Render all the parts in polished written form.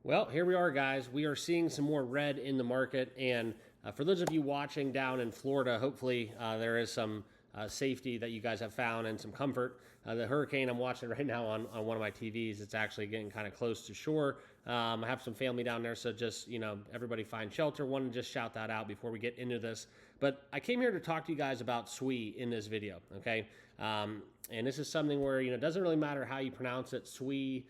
Well, here we are, guys. We are seeing some more red in the market. And for those of you watching down in Florida, hopefully there is some safety that you guys have found and some comfort. The hurricane I'm watching right now on one of my TVs, it's actually getting kind of close to shore. I have some family down there, so just, everybody find shelter. Want to just shout that out before we get into this. But I came here to talk to you guys about SUI in this video, okay? And this is something where, it doesn't really matter how you pronounce it, SUI,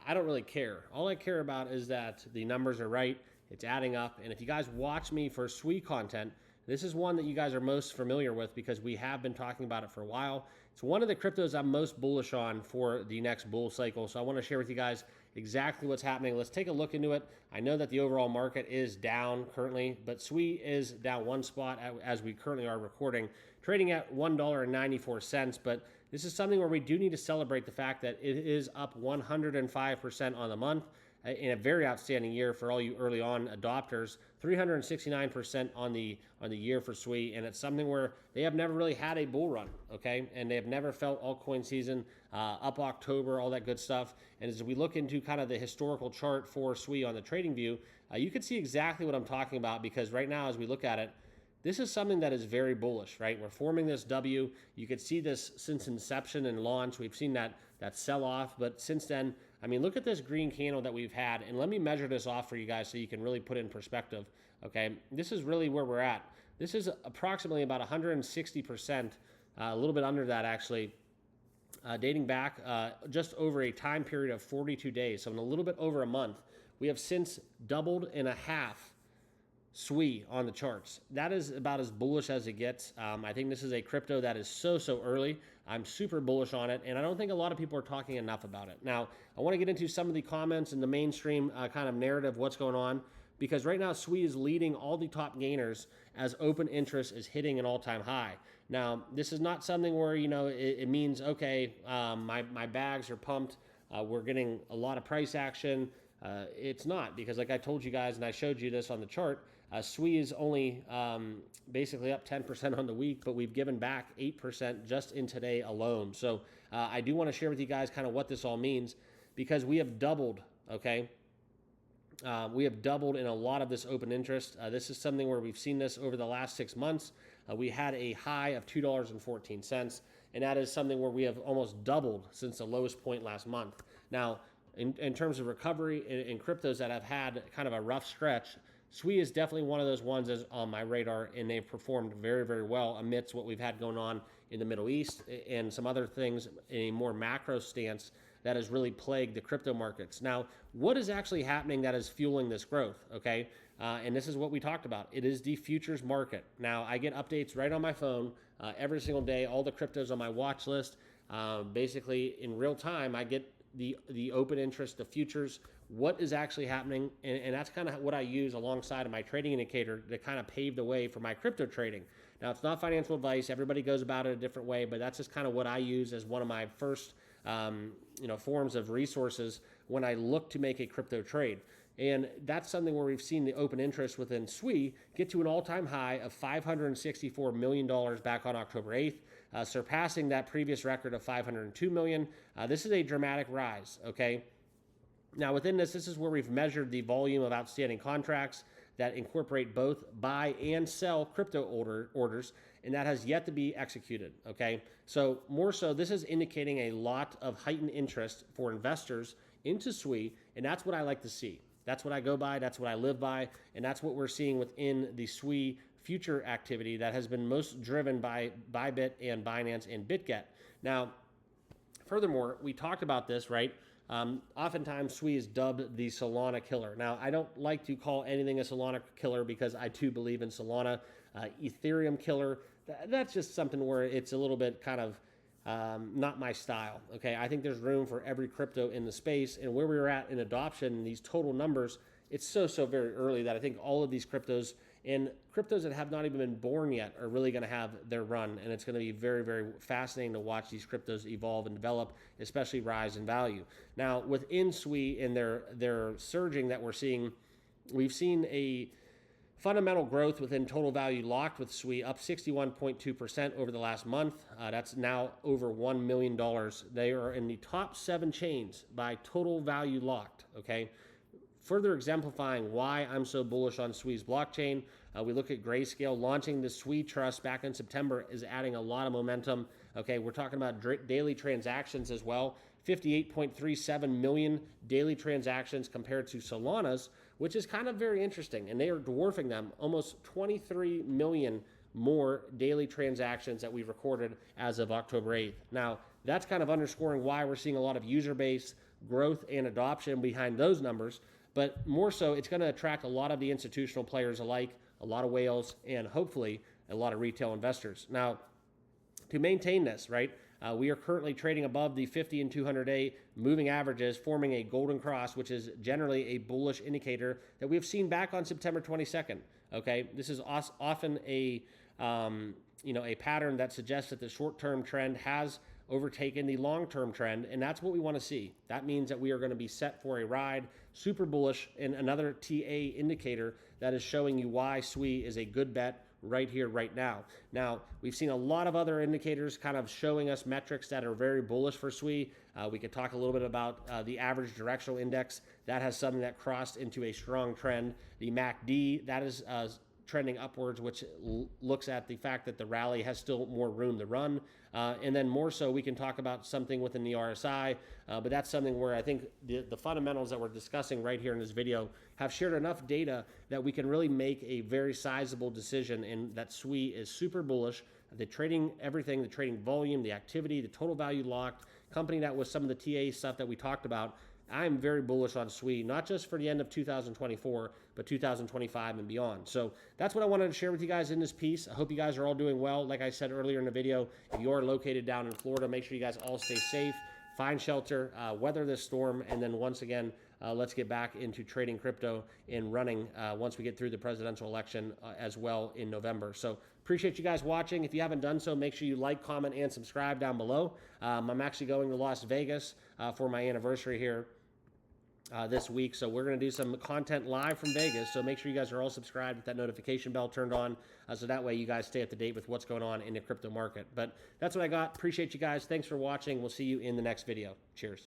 I don't really care. All I care about is that the numbers are right, it's adding up. And if you guys watch me for SUI content, this is one that you guys are most familiar with because we have been talking about it for a while. It's one of the cryptos I'm most bullish on for the next bull cycle. So I want to share with you guys exactly what's happening. Let's take a look into it. I know that the overall market is down currently, but SUI is down one spot as we currently are recording, trading at $1.94. But this is something where we do need to celebrate the fact that it is up 105% on the month in a very outstanding year for all you early on adopters, 369% on the year for SUI, and it's something where they have never really had a bull run, okay? And they have never felt altcoin season, up October, all that good stuff. And as we look into kind of the historical chart for SUI on the trading view, you can see exactly what I'm talking about because right now as we look at it, this is something that is very bullish, right? We're forming this W. You could see this since inception and launch. We've seen that sell-off, but since then, I mean, look at this green candle that we've had, and let me measure this off for you guys so you can really put it in perspective, okay? This is really where we're at. This is approximately about 160%, a little bit under that actually, dating back just over a time period of 42 days, so in a little bit over a month. We have since doubled and a half SUI on the charts. That is about as bullish as it gets. I think this is a crypto that is so early. I'm super bullish on it, and I don't think a lot of people are talking enough about it. Now, I want to get into some of the comments and the mainstream kind of narrative, what's going on, because right now SUI is leading all the top gainers as open interest is hitting an all-time high. Now, this is not something where, it means, okay, my bags are pumped. We're getting a lot of price action. It's not, because like I told you guys, and I showed you this on the chart, SUI is only basically up 10% on the week, but we've given back 8% just in today alone. So I do want to share with you guys kind of what this all means, because we have doubled, okay? We have doubled in a lot of this open interest. This is something where we've seen this over the last 6 months. We had a high of $2.14, and that is something where we have almost doubled since the lowest point last month. Now, in terms of recovery in cryptos that have had kind of a rough stretch, SUI is definitely one of those ones that's on my radar, and they've performed very well amidst what we've had going on in the Middle East and some other things in a more macro stance that has really plagued the crypto markets. Now, what is actually happening that is fueling this growth, okay? And this is what we talked about. It is the futures market. Now, I get updates right on my phone every single day, all the cryptos on my watch list. Basically, in real time, I get the open interest, the futures, what is actually happening, and that's kind of what I use alongside of my trading indicator to kind of pave the way for my crypto trading. Now, it's not financial advice. Everybody goes about it a different way, but that's just kind of what I use as one of my first forms of resources when I look to make a crypto trade. And that's something where we've seen the open interest within SUI get to an all-time high of $564 million back on October 8th, surpassing that previous record of $502 million. This is a dramatic rise, okay? Now, within this is where we've measured the volume of outstanding contracts that incorporate both buy and sell crypto orders, and that has yet to be executed, okay? So more so, this is indicating a lot of heightened interest for investors into SUI, and that's what I like to see. That's what I go by, that's what I live by, and that's what we're seeing within the SUI future activity that has been most driven by Bybit and Binance and BitGet. Now, furthermore, we talked about this, right? Oftentimes, SUI is dubbed the Solana killer. Now, I don't like to call anything a Solana killer because I too believe in Solana. Ethereum killer, that's just something where it's a little bit kind of not my style, okay? I think there's room for every crypto in the space, and where we're at in adoption, these total numbers, it's so very early that I think all of these cryptos and cryptos that have not even been born yet are really going to have their run, and it's going to be very fascinating to watch these cryptos evolve and develop, especially rise in value. Now, within SUI and their surging that we've seen a Fundamental growth within total value locked with SUI up 61.2% over the last month. That's now over $1 million. They are in the top 7 chains by total value locked, okay? Further exemplifying why I'm so bullish on SUI's blockchain, we look at Grayscale launching the SUI Trust back in September is adding a lot of momentum. Okay, we're talking about daily transactions as well. 58.37 million daily transactions compared to Solana's, which is kind of very interesting. And they are dwarfing them, almost 23 million more daily transactions that we've recorded as of October 8th. Now, that's kind of underscoring why we're seeing a lot of user base growth and adoption behind those numbers. But more so, it's going to attract a lot of the institutional players alike, a lot of whales, and hopefully a lot of retail investors. Now, to maintain this, right, we are currently trading above the 50 and 200-day moving averages, forming a golden cross, which is generally a bullish indicator that we have seen back on September 22nd. Okay, this is often a a pattern that suggests that the short-term trend has overtaken the long-term trend, and that's what we want to see. That means that we are going to be set for a ride, super bullish, and another TA indicator that is showing you why SUI is a good bet right here, right now. Now, we've seen a lot of other indicators kind of showing us metrics that are very bullish for SUI. We could talk a little bit about the average directional index. That has something that crossed into a strong trend. The MACD, that is trending upwards, which looks at the fact that the rally has still more room to run. And then more so, we can talk about something within the RSI, but that's something where I think the fundamentals that we're discussing right here in this video have shared enough data that we can really make a very sizable decision, and that SUI is super bullish. The trading everything, the trading volume, the activity, the total value locked, company that was some of the TA stuff that we talked about. I'm very bullish on SUI, not just for the end of 2024, but 2025 and beyond. So that's what I wanted to share with you guys in this piece. I hope you guys are all doing well. Like I said earlier in the video, if you are located down in Florida, make sure you guys all stay safe, find shelter, weather this storm, and then once again, let's get back into trading crypto and running once we get through the presidential election as well in November. So appreciate you guys watching. If you haven't done so, make sure you like, comment, and subscribe down below. I'm actually going to Las Vegas for my anniversary here this week, so we're going to do some content live from Vegas, so make sure you guys are all subscribed with that notification bell turned on, so that way you guys stay up to date with what's going on in the crypto market. But that's what I got. Appreciate you guys. Thanks for watching. We'll see you in the next video. Cheers.